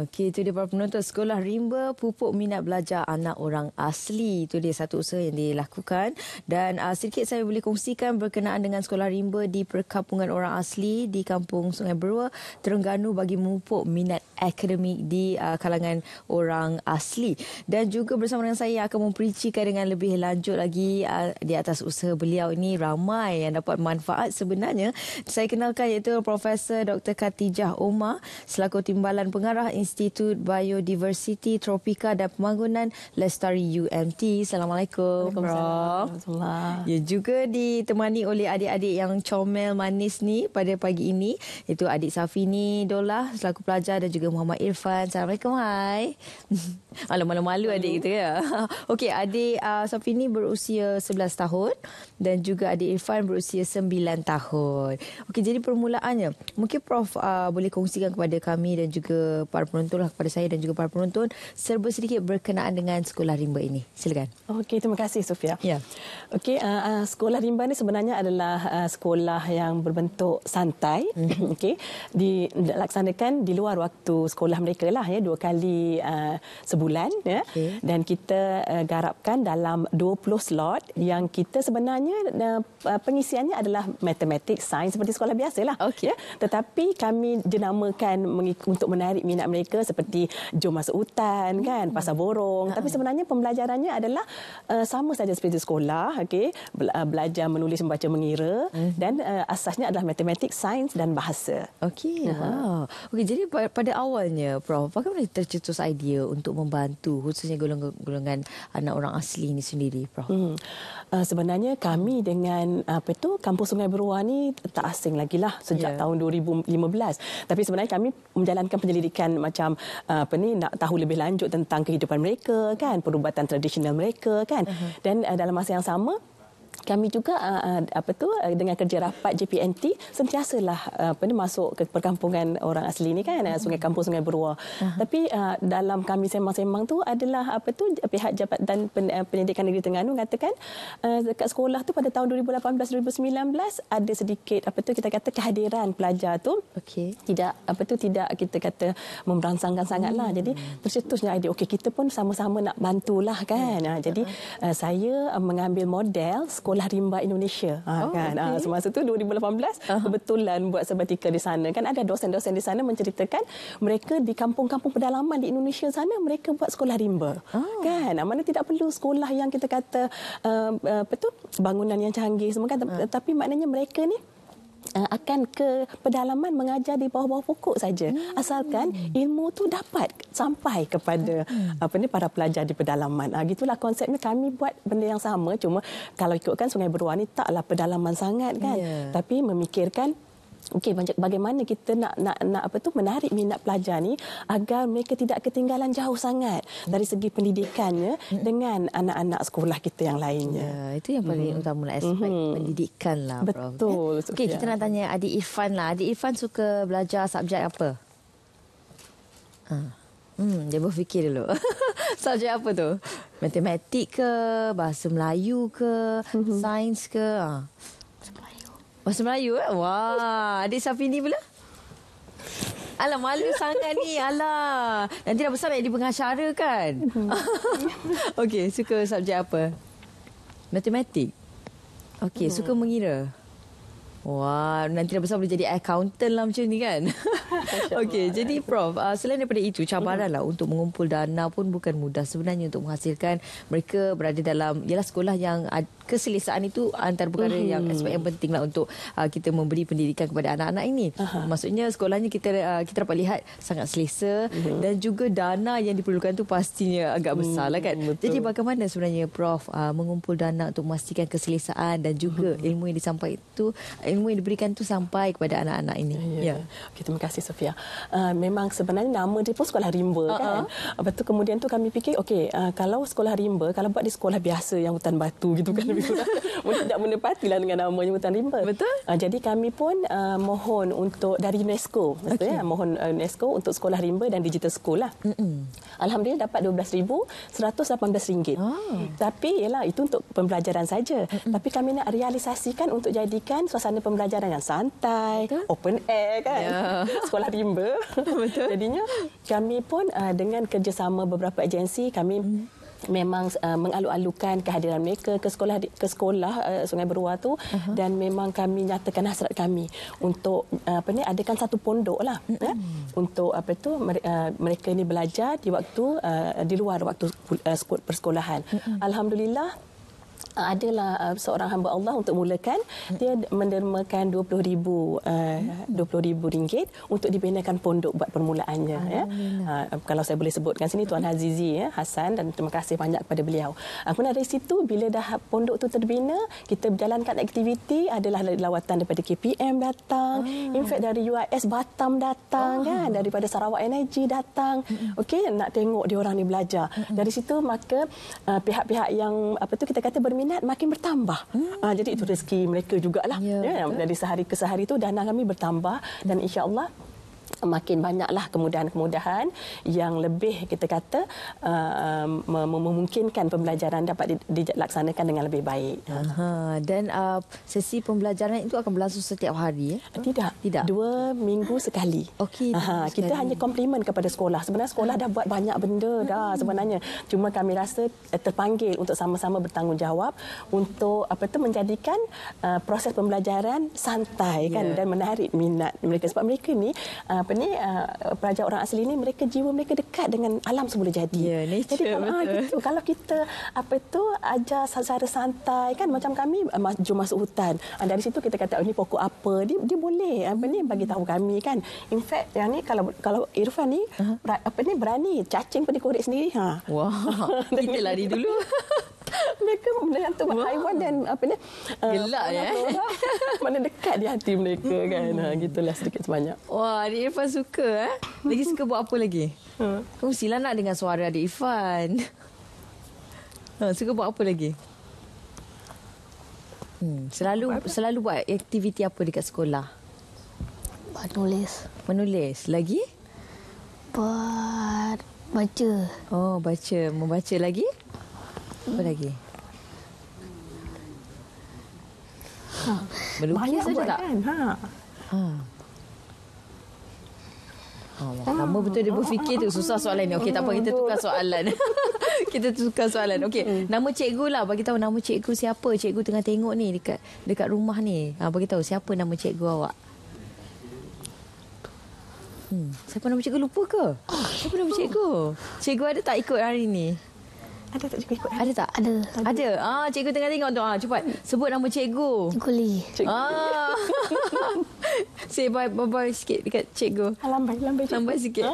Okey, itu dia para penonton. Sekolah Rimba pupuk minat belajar anak orang asli. Itu dia satu usaha yang dilakukan. Dan sedikit saya boleh kongsikan berkenaan dengan Sekolah Rimba di Perkampungan Orang Asli di Kampung Sungai Berua, Terengganu bagi memupuk minat akademik di kalangan orang asli. Dan juga bersama dengan saya akan memperincikan dengan lebih lanjut lagi di atas usaha beliau ini. Ramai yang dapat manfaat sebenarnya. Saya kenalkan iaitu Profesor Dr. Khatijah Omar selaku Timbalan Pengarah Institut Biodiversiti Tropika dan Pembangunan Lestari UMT. Assalamualaikum, Prof. Ya, juga ditemani oleh adik-adik yang comel manis ni pada pagi ini, iaitu adik Safini Dolah selaku pelajar dan juga Muhammad Irfan. Assalamualaikum, hai. Malu-malu adik kita ya. Okey, adik Safini berusia 11 tahun dan juga adik Irfan berusia 9 tahun. Okey, jadi permulaannya mungkin Prof boleh kongsikan kepada kami dan juga para penonton lah, kepada saya dan juga para penonton serba sedikit berkenaan dengan Sekolah Rimba ini. Silakan. Okey, terima kasih Sofia. Ya. Okey, Sekolah Rimba ni sebenarnya adalah sekolah yang berbentuk santai. Okey, dilaksanakan di luar waktu sekolah mereka lah ya, 2 kali sebulan ya. Okay. Dan kita garapkan dalam 20 slot yang kita sebenarnya pengisiannya adalah matematik, sains seperti sekolah biasalah. Okey. Ya. Tetapi kami jenamakan untuk menarik minat mereka seperti jom masuk hutan kan, pasar borong. Tapi sebenarnya pembelajarannya adalah sama saja seperti sekolah, okey, belajar menulis membaca mengira dan asasnya adalah matematik, sains dan bahasa. Okey. Okey, jadi pada awalnya Prof, bagaimana tercetus idea untuk membantu khususnya golongan anak orang asli ini sendiri, Prof? Sebenarnya kami dengan Kampung Sungai Berua ni tak asing lagi lah sejak tahun 2015. Tapi sebenarnya kami menjalankan penyelidikan macam nak tahu lebih lanjut tentang kehidupan mereka kan, perubatan tradisional mereka kan. Dan dalam masa yang sama kami juga dengan kerja rapat JPNT sentiasalah masuk ke perkampungan orang asli ni kan, Kampung Sungai Berua. Tapi dalam kami sembang-sembang tu adalah pihak Jabatan Pendidikan Negeri Terengganu mengatakan dekat sekolah tu pada tahun 2018-2019 ada sedikit kita kata kehadiran pelajar tu tidak tidak kita kata memberangsangkan sangatlah. Jadi tercetusnya idea kita pun sama-sama nak bantulah kan. Jadi saya mengambil model Sekolah Rimba Indonesia kan. Semasa tu 2018 kebetulan buat sabatika di sana kan, ada dosen-dosen di sana menceritakan mereka di kampung-kampung pedalaman di Indonesia sana mereka buat sekolah rimba. Kan, mana tidak perlu sekolah yang kita kata bangunan yang canggih semua kan, tapi maknanya mereka ni akan ke pedalaman mengajar di bawah-bawah pokok saja, asalkan ilmu tu dapat sampai kepada para pelajar di pedalaman. Gitulah konsepnya. Kami buat benda yang sama, cuma kalau ikutkan Sungai Berua ni taklah pedalaman sangat kan, tapi memikirkan bagaimana kita nak menarik minat pelajar ni agar mereka tidak ketinggalan jauh sangat dari segi pendidikannya dengan anak-anak sekolah kita yang lainnya. Itu yang paling utama lah, aspek pendidikan lah, Prof. Betul. Okey, kita nak tanya adik Irfan lah. Adik Irfan suka belajar subjek apa? Dia berfikir dulu. Subjek apa tu? Matematik ke? Bahasa Melayu ke? Sains ke? Bahasa Melayu Wah, adik Safini pula? Alah, malu sangat ni. Alah, nanti dah besar nak jadi pengacara kan? Okey, suka subjek apa? Matematik. Okey, suka mengira. Wah, nanti dah besar boleh jadi accountant lah macam ni kan? Okey, jadi Prof, selain daripada itu, cabaran lah untuk mengumpul dana pun bukan mudah sebenarnya untuk menghasilkan mereka berada dalam sekolah yang keselesaan itu antara perkara yang aspek yang penting lah untuk kita memberi pendidikan kepada anak-anak ini. Maksudnya sekolahnya kita dapat lihat sangat selesa dan juga dana yang diperlukan tu pastinya agak besar lah kan. Betul. Jadi bagaimana sebenarnya Prof mengumpul dana untuk memastikan keselesaan dan juga ilmu yang diberikan tu sampai kepada anak-anak ini. Okay, terima kasih Sofia. Memang sebenarnya nama dia pun Sekolah Rimba kan. Lepas tu kemudian tu kami fikir kalau sekolah rimba, kalau buat di sekolah biasa yang hutan batu gitu kan, tidak menepatilah dengan namanya hutan rimba. Betul. Jadi kami pun mohon untuk dari UNESCO, maksudnya mohon UNESCO untuk sekolah rimba dan digital school lah. Alhamdulillah dapat RM12,118. Tapi ialah itu untuk pembelajaran saja. Tapi kami nak realisasikan untuk jadikan suasana pembelajaran yang santai, open air kan. Sekolah rimba. Betul. Jadinya kami pun dengan kerjasama beberapa agensi kami memang mengalu-alukan kehadiran mereka ke sekolah Sungai Beruar tu dan memang kami nyatakan hasrat kami untuk adakan satu pondok lah untuk mereka ni belajar di waktu di luar waktu persekolahan. Alhamdulillah adalah seorang hamba Allah untuk mulakan, dia mendermakan RM20,000 untuk dibinakan pondok buat permulaannya. Kalau saya boleh sebutkan sini Tuan Azizi Hassan, dan terima kasih banyak kepada beliau. Kemudian dari situ bila dah pondok tu terbina, kita berjalankan aktiviti, adalah lawatan daripada KPM datang, in fact dari UIS Batam datang kan, daripada Sarawak Energy datang. Okey, nak tengok dia orang ni belajar. Dari situ maka pihak-pihak yang kita kata berminat makin bertambah. Jadi itu rezeki mereka jugalah. Dari sehari ke sehari itu dana kami bertambah dan insya-Allah makin banyaklah kemudahan-kemudahan yang lebih kita kata memungkinkan pembelajaran dapat dilaksanakan dengan lebih baik. Dan sesi pembelajaran itu akan berlangsung setiap hari? Tidak. 2 minggu sekali. Okey. Kita hanya komplimen kepada sekolah. Sebenarnya sekolah dah buat banyak benda dah sebenarnya. Cuma kami rasa terpanggil untuk sama-sama bertanggungjawab untuk menjadikan proses pembelajaran santai kan dan menarik minat mereka, sebab mereka ni pelajar orang asli ni jiwa mereka dekat dengan alam semula jadi. Jadi kalau kita ajar secara santai kan, macam kami jom masuk hutan. Dari situ kita kata ini pokok apa, dia boleh bagi tahu kami kan. In fact yang ni kalau Irfan ni berani cacing pun dikorek sendiri. Wah, kita lari dulu. Mereka menyentuh haiwan dan gelak mana dekat di hati mereka kan. Gitulah sedikit sebanyak. Wah, Adik Irfan suka Lagi suka buat apa lagi? Kongsilah nak dengar suara Adik Irfan. Suka buat apa lagi? Selalu buat aktiviti apa dekat sekolah? Menulis. Lagi? Buat baca. Oh, baca. Membaca lagi? Apa lagi? Melukis saja tak? Lama betul dia berfikir tu. Susah soalan ni. Okey, tak apa, kita tukar soalan. Okey, nama cikgu lah. Bagi tahu nama cikgu siapa. Cikgu tengah tengok ni dekat rumah ni. Bagi tahu siapa nama cikgu awak. Siapa nama cikgu, lupa ke? Siapa nama cikgu? Cikgu ada tak ikut hari ni? Ada tak cikgu ikut? Ada. Cikgu tengah tengok tu. Cepat sebut nama cikgu. Cikgu Lee. Say bye sikit dekat cikgu. Lambai sikit.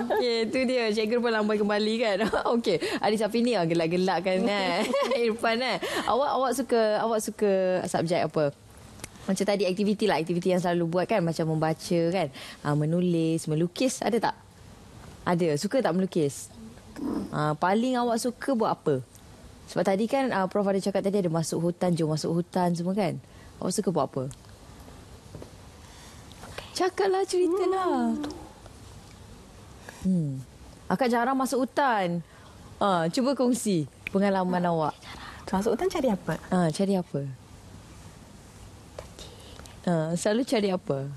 Okey, tu dia. Cikgu pun lambai kembali kan. Okey, Adik Safini gelak-gelak kan. Irfan Awak suka subjek apa? Macam tadi aktiviti yang selalu buat kan, macam membaca kan, menulis, melukis, ada tak? Ada. Suka tak melukis? Paling awak suka buat apa? Sebab tadi kan Prof ada cakap tadi ada masuk hutan, jom masuk hutan semua kan. Awak suka buat apa? Cakaplah, ceritalah. Akak jarang masuk hutan. Cuba kongsi pengalaman awak. Masuk hutan cari apa? Cari apa? Selalu cari apa?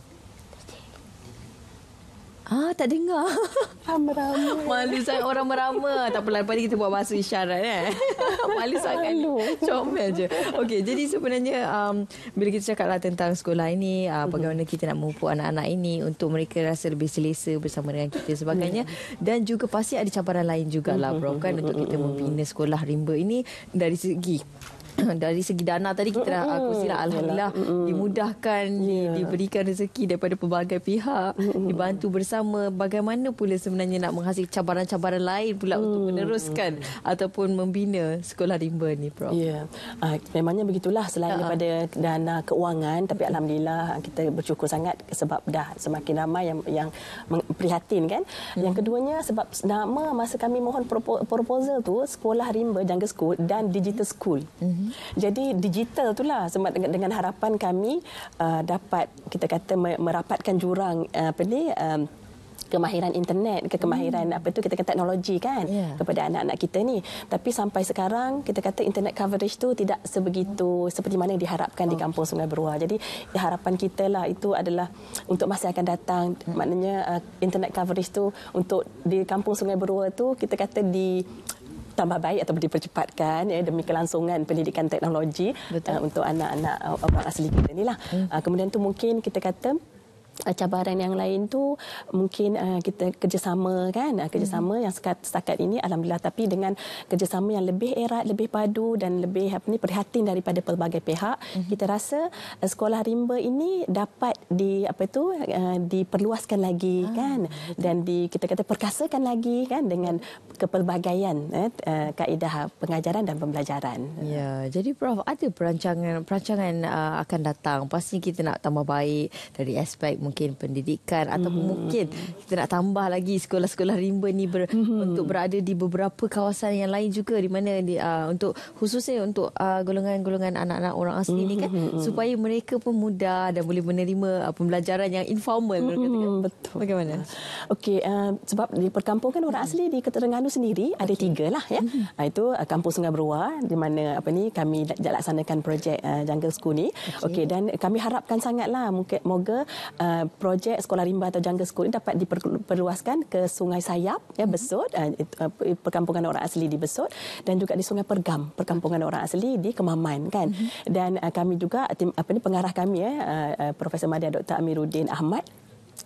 Tak dengar. Merama. Malu sangat orang merama. Tak apalah, lepas ni kita buat bahasa isyarat Malu sangat. Comel je. Okey, jadi sebenarnya bila kita cakaplah tentang sekolah ini, bagaimana kita nak memupuk anak-anak ini untuk mereka rasa lebih selesa bersama dengan kita sebagainya, dan juga pasti ada cabaran lain jugalah Prof kan, untuk kita membina sekolah rimba ini dari segi dana tadi kita dah kongsilah. Alhamdulillah dimudahkan, diberikan rezeki daripada pelbagai pihak, dibantu bersama. Bagaimana pula sebenarnya nak menghasilkan cabaran-cabaran lain pula untuk meneruskan ataupun membina sekolah rimba ni, Prof? Ya, memangnya begitulah. Selain daripada dana keuangan, tapi alhamdulillah kita bersyukur sangat sebab dah semakin ramai yang prihatin kan. Yang keduanya sebab nama masa kami mohon proposal tu sekolah rimba Jungle School dan Digital School. Jadi digital itulah sebab dengan harapan kami dapat kita kata merapatkan jurang kemahiran internet, kemahiran kita kata teknologi kan kepada anak-anak kita ni. Tapi sampai sekarang kita kata internet coverage tu tidak sebegitu seperti mana yang diharapkan di Kampung Sungai Beruar. Jadi harapan kita lah itu adalah untuk masa akan datang, maknanya internet coverage tu untuk di Kampung Sungai Beruar tu kita kata tambah baik atau dipercepatkan demi kelangsungan pendidikan teknologi untuk anak-anak orang asli kita ni lah. Kemudian tu mungkin kita kata cabaran yang lain tu mungkin kita kerjasama kan, kerjasama yang setakat ini alhamdulillah, tapi dengan kerjasama yang lebih erat, lebih padu dan lebih prihatin daripada pelbagai pihak, kita rasa sekolah rimba ini dapat diperluaskan lagi kan, dan kita kata perkasakan lagi kan dengan kepelbagaian kaedah pengajaran dan pembelajaran. Ya, jadi Prof, ada perancangan akan datang. Pasti kita nak tambah baik dari aspek mungkin pendidikan ataupun mungkin kita nak tambah lagi sekolah-sekolah rimba ni untuk berada di beberapa kawasan yang lain juga, di mana untuk khususnya untuk golongan-golongan anak-anak orang asli ni kan, supaya mereka pun mudah dan boleh menerima pembelajaran yang informal. Betul. Bagaimana? Okey, sebab di perkampungan orang asli di Terengganu sendiri ada 3 lah ya. Itu Kampung Sungai Beruar di mana kami laksanakan projek Jungle School ni. Okey, dan kami harapkan sangatlah moga projek sekolah rimba atau Jungle School ini dapat diperluaskan ke Sungai Sayap Besut, perkampungan orang asli di Besut, dan juga di Sungai Pergam, perkampungan orang asli di Kemaman kan. Dan kami juga pengarah kami Profesor Madya Dr. Amiruddin Ahmad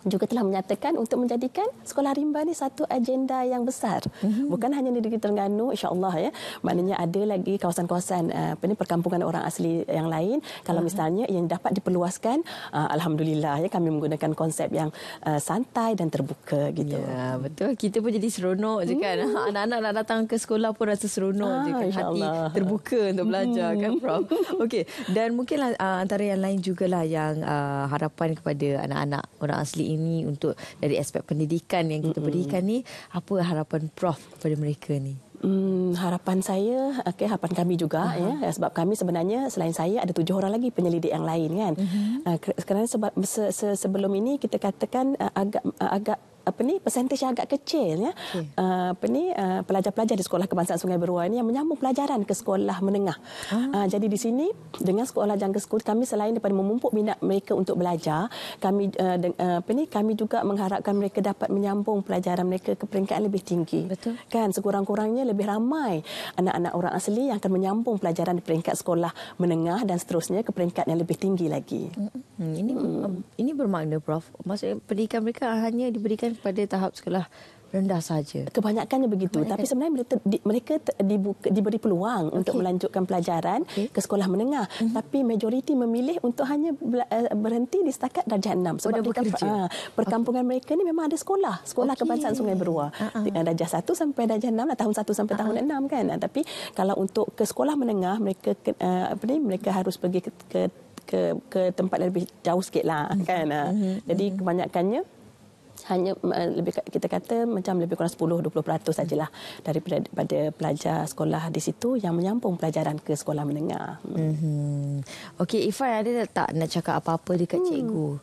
juga telah menyatakan untuk menjadikan sekolah rimba ni satu agenda yang besar. Bukan hanya di negeri Terengganu, insya-Allah maknanya ada lagi kawasan-kawasan perkampungan orang asli yang lain. Kalau misalnya yang dapat diperluaskan, alhamdulillah kami menggunakan konsep yang santai dan terbuka gitu. Ya, betul. Kita pun jadi seronok je kan. Anak-anak nak datang ke sekolah pun rasa seronok je kan. Hati terbuka untuk belajar kan, Prof. Okey, dan mungkinlah antara yang lain jugalah yang harapan kepada anak-anak orang asli ini untuk dari aspek pendidikan yang kita berikan ni, apa harapan Prof kepada mereka ni? Harapan saya, harapan kami juga sebab kami sebenarnya selain saya ada 7 orang lagi penyelidik yang lain kan. Kerana sebab sebelum ini kita katakan agak persentage agak kecil pelajar-pelajar di Sekolah Kebangsaan Sungai Beruar ini yang menyambung pelajaran ke sekolah menengah. Jadi di sini dengan sekolah Jungle School kami selain daripada memupuk minat mereka untuk belajar, kami kami juga mengharapkan mereka dapat menyambung pelajaran mereka ke peringkat yang lebih tinggi. Betul. Kan Sekurang-kurangnya lebih ramai anak-anak orang asli yang akan menyambung pelajaran di peringkat sekolah menengah dan seterusnya ke peringkat yang lebih tinggi lagi. Ini bermakna, Prof, maksudnya pendidikan mereka hanya diberikan pada tahap sekolah rendah saja. Kebanyakannya begitu. Tapi sebenarnya mereka diberi peluang untuk melanjutkan pelajaran ke sekolah menengah. Tapi majoriti memilih untuk hanya berhenti di setakat darjah 6. Sebab perkampungan mereka ni memang ada sekolah Kebangsaan Sungai Beruar. Darjah 1 sampai darjah 6 lah, tahun 1 sampai tahun 6 kan. Tapi kalau untuk ke sekolah menengah mereka mereka harus pergi ke tempat yang lebih jauh sikitlah kan. Jadi kebanyakannya hanya lebih kita kata macam lebih kurang 10-20% sajalah daripada pelajar sekolah di situ yang menyambung pelajaran ke sekolah menengah. Okey, Ifan ada tak nak cakap apa-apa dekat cikgu?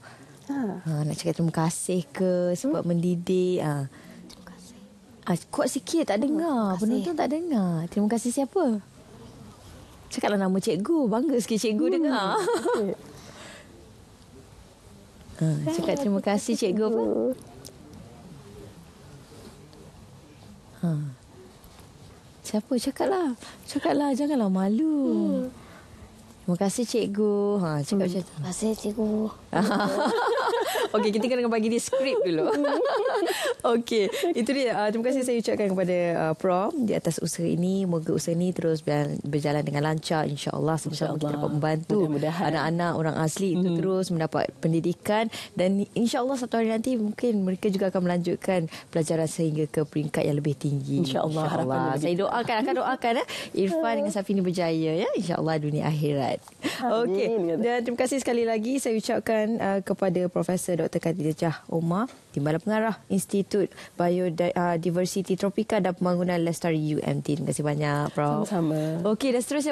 Nak cakap terima kasih ke sebab mendidik? Terima kasih. Kuat sikit, tak dengar. Penonton tak dengar. Terima kasih siapa? Cakaplah nama cikgu. Bangga sikit cikgu dengar. Cakap terima kasih cikgu apa? Siapa? Cakaplah, janganlah malu. Terima kasih cikgu. Cakap macam tu. Terima kasih cikgu. Okey, kita kena bagi dia skrip dulu. Okey, itu dia. Terima kasih saya ucapkan kepada Prof di atas usaha ini. Moga usaha ini terus berjalan dengan lancar, insya-Allah. Semoga kita dapat membantu anak-anak orang asli itu terus mendapat pendidikan, dan insya-Allah satu hari nanti mungkin mereka juga akan melanjutkan pelajaran sehingga ke peringkat yang lebih tinggi. Insya-Allah. Saya akan doakan Irfan dengan Safini berjaya ya, insya-Allah dunia akhirat. Okey, dan terima kasih sekali lagi saya ucapkan kepada Profesor Dr. Khadijah Omar, Timbalan Pengarah Institut Biodiversiti Tropika dan Pembangunan Lestari UMT. Terima kasih banyak, Prof. Sama-sama. Okey, dan seterusnya